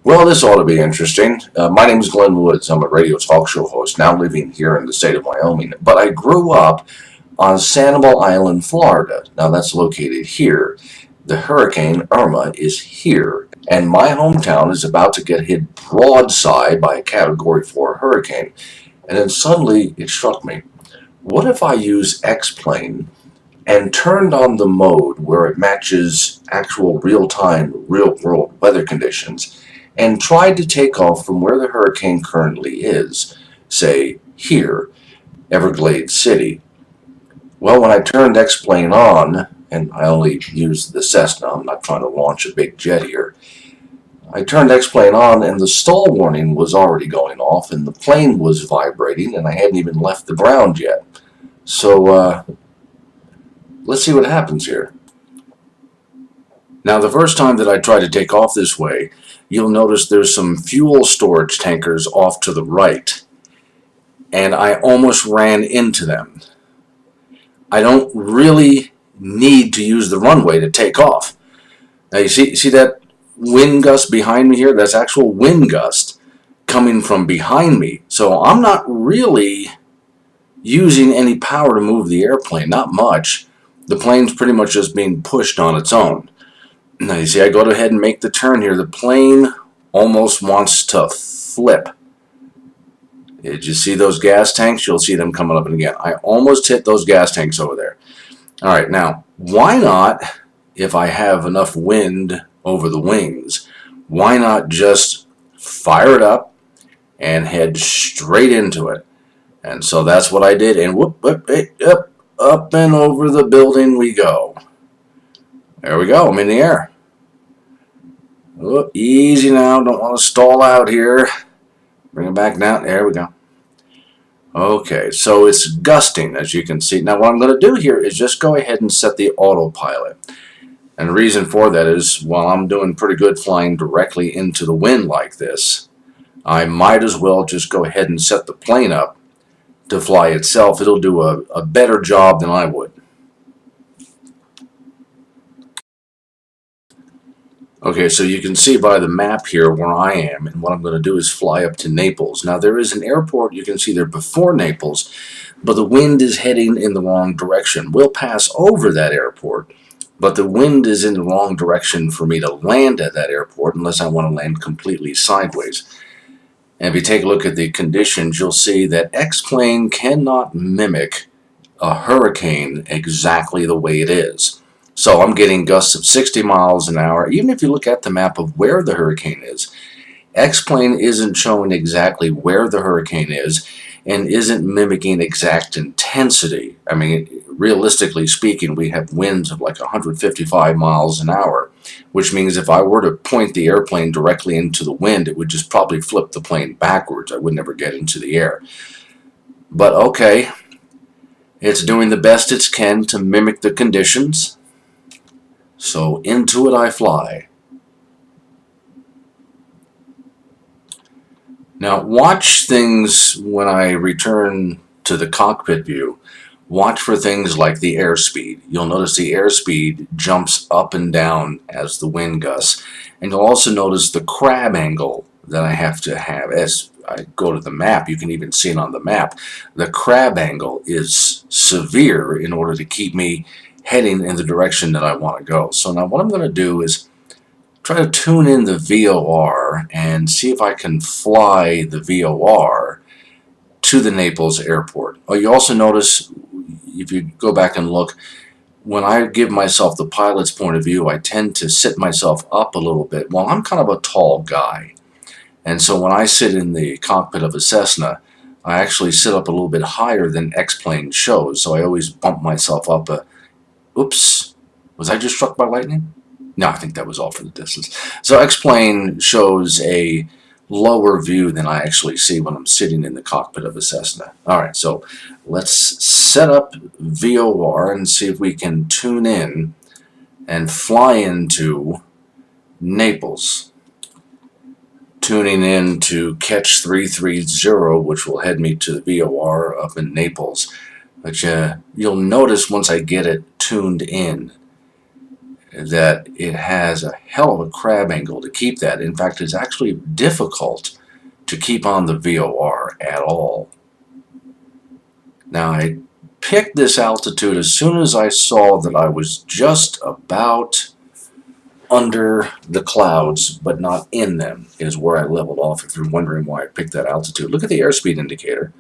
Well, this ought to be interesting. My name is Glenn Woods. I'm a radio talk show host, now living here in the state of Wyoming. But I grew up on Sanibel Island, Florida. Now, that's located here. The hurricane Irma is here, and my hometown is about to get hit broadside by a Category 4 hurricane. And then suddenly it struck me, what if I use XPlane and turned on the mode where it matches actual real-time, real-world weather conditions and tried to take off from where the hurricane currently is, say here, Everglades City. Well, when I turned X-Plane on, and I only used the Cessna, I'm not trying to launch a big jet here, I turned X-Plane on and the stall warning was already going off and the plane was vibrating and I hadn't even left the ground yet. So, let's see what happens here. Now, the first time that I try to take off this way, you'll notice there's some fuel storage tankers off to the right, and I almost ran into them. I don't really need to use the runway to take off. Now, you see that wind gust behind me here? That's actual wind gust coming from behind me. So I'm not really using any power to move the airplane, not much. The plane's pretty much just being pushed on its own. Now you see I go ahead and make the turn here. The plane almost wants to flip. Did you see those gas tanks? You'll see them coming up and again. I almost hit those gas tanks over there. Alright, now why not, if I have enough wind over the wings, why not just fire it up and head straight into it? And so that's what I did, and whoop, up and over the building we go. There we go, I'm in the air. Whoop, easy now, don't want to stall out here. Bring it back down, there we go. Okay, so it's gusting, as you can see. Now what I'm going to do here is just go ahead and set the autopilot. And the reason for that is, while I'm doing pretty good flying directly into the wind like this, I might as well just go ahead and set the plane up to fly itself. It'll do a better job than I would. Okay, so you can see by the map here where I am, and what I'm going to do is fly up to Naples. Now there is an airport, you can see there before Naples, but the wind is heading in the wrong direction. We'll pass over that airport, but the wind is in the wrong direction for me to land at that airport unless I want to land completely sideways. And if you take a look at the conditions, you'll see that X-Plane cannot mimic a hurricane exactly the way it is. So I'm getting gusts of 60 miles an hour. Even if you look at the map of where the hurricane is, X-Plane isn't showing exactly where the hurricane is and isn't mimicking exact intensity. I mean, realistically speaking, we have winds of like 155 miles an hour, which means if I were to point the airplane directly into the wind, it would just probably flip the plane backwards. I would never get into the air. But okay, it's doing the best it can to mimic the conditions. So into it I fly. Now watch things when I return to the cockpit view. Watch for things like the airspeed. You'll notice the airspeed jumps up and down as the wind gusts. And you'll also notice the crab angle that I have to have. As I go to the map, you can even see it on the map. The crab angle is severe in order to keep me heading in the direction that I want to go. So now what I'm going to do is try to tune in the VOR and see if I can fly the VOR to the Naples airport. Oh, you also notice, if you go back and look, when I give myself the pilot's point of view, I tend to sit myself up a little bit. Well, I'm kind of a tall guy. And so when I sit in the cockpit of a Cessna, I actually sit up a little bit higher than X-Plane shows. So I always bump myself up a oops, was I just struck by lightning? No, I think that was all for the distance. So X-Plane shows a lower view than I actually see when I'm sitting in the cockpit of a Cessna. Alright, so let's set up VOR and see if we can tune in and fly into Naples. Tuning in to Catch 330, which will head me to the VOR up in Naples. But you'll notice once I get it tuned in, that it has a hell of a crab angle to keep that. In fact, it's actually difficult to keep on the VOR at all. Now, I picked this altitude as soon as I saw that I was just about under the clouds, but not in them, is where I leveled off, if you're wondering why I picked that altitude. Look at the airspeed indicator.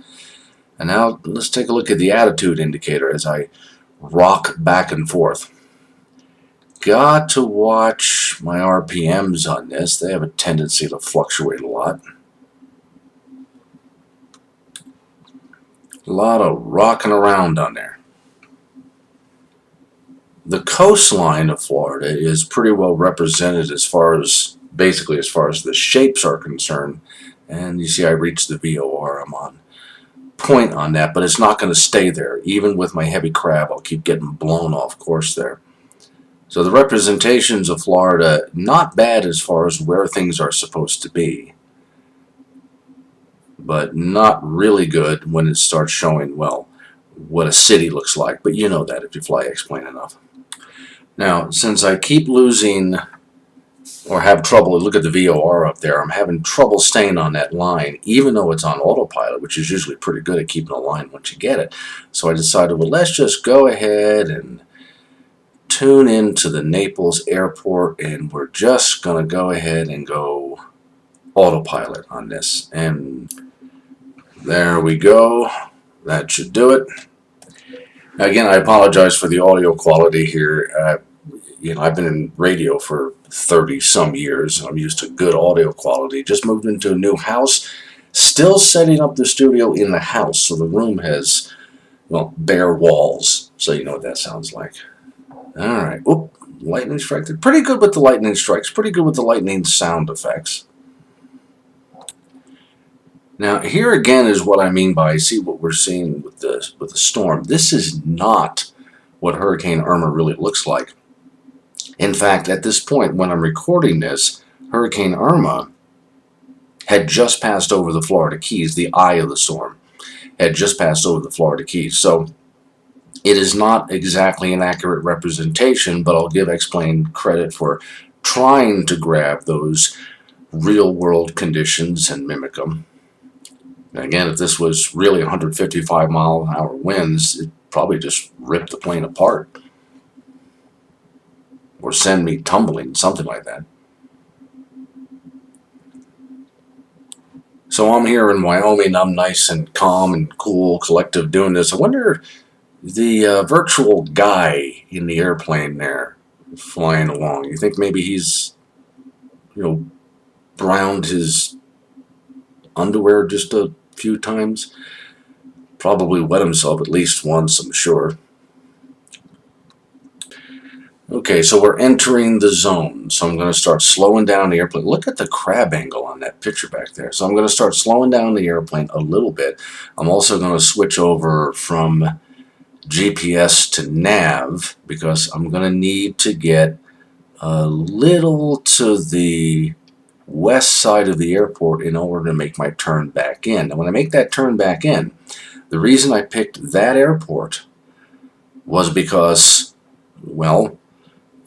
And now let's take a look at the attitude indicator as I rock back and forth. Got to watch my RPMs on this. They have a tendency to fluctuate a lot. A lot of rocking around on there. The coastline of Florida is pretty well represented as far as, basically as far as the shapes are concerned. And you see I reached the VOR. I'm on point on that, but it's not going to stay there. Even with my heavy crab, I'll keep getting blown off course there. So the representations of Florida, not bad as far as where things are supposed to be, but not really good when it starts showing, well, what a city looks like. But you know that if you fly XPlane enough. Now, since I keep losing or have trouble, look at the VOR up there, I'm having trouble staying on that line, even though it's on autopilot, which is usually pretty good at keeping a line once you get it. So I decided, well, let's just go ahead and tune into the Naples airport, and we're just going to go ahead and go autopilot on this. And there we go. That should do it. Again, I apologize for the audio quality here. I've been in radio for 30-some years, and I'm used to good audio quality. Just moved into a new house, still setting up the studio in the house, so the room has, well, bare walls, so you know what that sounds like. All right. Oop, lightning strike. They're pretty good with the lightning strikes, pretty good with the lightning sound effects. Now, here again is what I mean by, see what we're seeing with the storm. This is not what Hurricane Irma really looks like. In fact, at this point, when I'm recording this, Hurricane Irma had just passed over the Florida Keys. The eye of the storm had just passed over the Florida Keys. So it is not exactly an accurate representation, but I'll give XPlane credit for trying to grab those real-world conditions and mimic them. Again, if this was really 155-mile-an-hour winds, it'd probably just rip the plane apart or send me tumbling, something like that. So I'm here in Wyoming. I'm nice and calm and cool, collective doing this. I wonder, the virtual guy in the airplane there flying along, you think maybe he's, browned his underwear just a few times? Probably wet himself at least once, I'm sure. Okay, so we're entering the zone. So I'm going to start slowing down the airplane. Look at the crab angle on that picture back there. So I'm going to start slowing down the airplane a little bit. I'm also going to switch over from GPS to nav because I'm going to need to get a little to the west side of the airport in order to make my turn back in. And when I make that turn back in, the reason I picked that airport was because, well,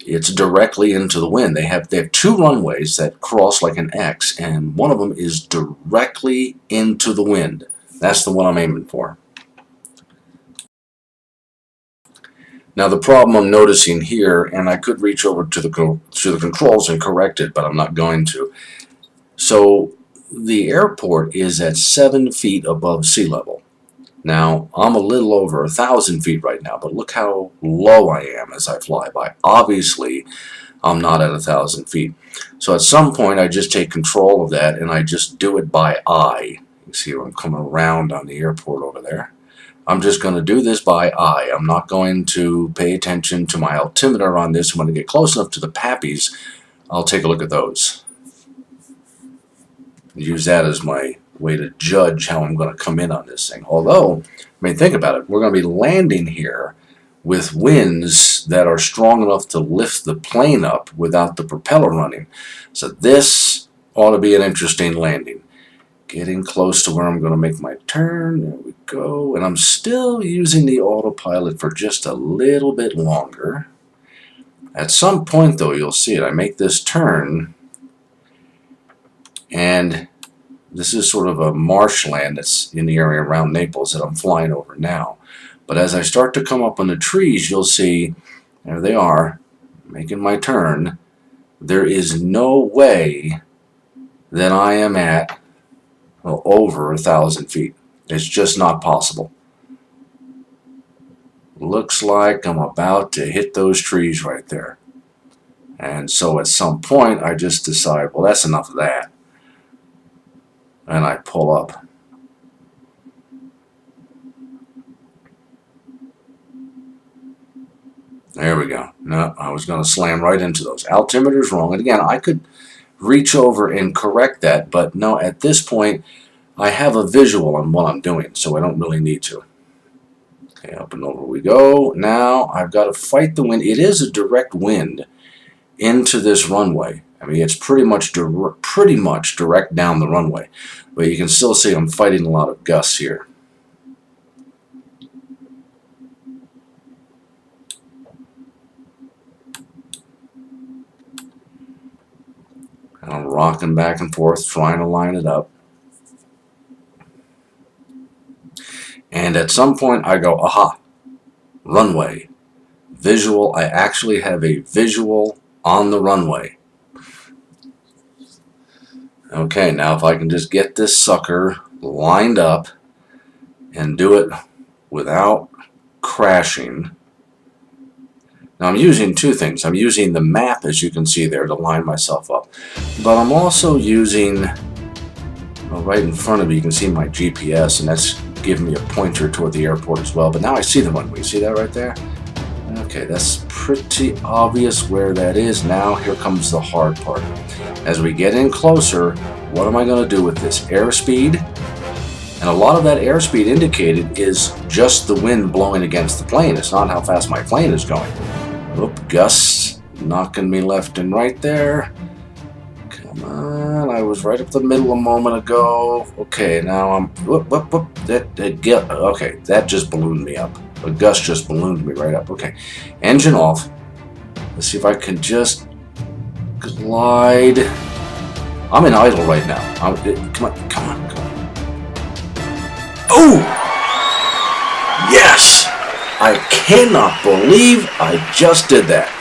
it's directly into the wind. They have two runways that cross like an X, and one of them is directly into the wind. That's the one I'm aiming for. Now the problem I'm noticing here, and I could reach over to the controls and correct it, but I'm not going to. So the airport is at 7 feet above sea level. Now, I'm a little over 1,000 feet right now, but look how low I am as I fly by. Obviously, I'm not at 1,000 feet. So at some point, I just take control of that, and I just do it by eye. You see I'm coming around on the airport over there. I'm just going to do this by eye. I'm not going to pay attention to my altimeter on this. When I get close enough to the pappies, I'll take a look at those. Use that as my way to judge how I'm going to come in on this thing. Although, think about it. We're going to be landing here with winds that are strong enough to lift the plane up without the propeller running. So this ought to be an interesting landing. Getting close to where I'm going to make my turn. There we go. And I'm still using the autopilot for just a little bit longer. At some point, though, you'll see it. I make this turn, and this is sort of a marshland that's in the area around Naples that I'm flying over now. But as I start to come up on the trees, you'll see, there they are, making my turn. There is no way that I am at over 1,000 feet. It's just not possible. Looks like I'm about to hit those trees right there. And so at some point I just decide, well, that's enough of that. And I pull up. There we go. No, I was going to slam right into those. Altimeter's wrong. And again, I could reach over and correct that, but no, at this point I have a visual on what I'm doing, so I don't really need to. Okay, up and over we go. Now I've got to fight the wind. It is a direct wind into this runway. I mean, it's pretty much direct down the runway, but you can still see I'm fighting a lot of gusts here. And I'm rocking back and forth, trying to line it up. And at some point I go, aha, runway, visual. I actually have a visual on the runway. Okay, now if I can just get this sucker lined up and do it without crashing. Now I'm using two things. I'm using the map, as you can see there, to line myself up. But I'm also using, well, right in front of me, you can see my GPS, and that's giving me a pointer toward the airport as well. But now I see the runway. See that right there? Okay, that's pretty obvious where that is. Now here comes the hard part. As we get in closer, what am I going to do with this airspeed? And a lot of that airspeed indicated is just the wind blowing against the plane. It's not how fast my plane is going. Oop, gusts knocking me left and right there. Come on, I was right up the middle a moment ago. Okay, now I'm, whoop, whoop, whoop. Okay, that just ballooned me up. A gust just ballooned me right up. Okay, engine off. Let's see if I can just glide. I'm in idle right now. Come on, come on, come on. Oh! Yes! I cannot believe I just did that.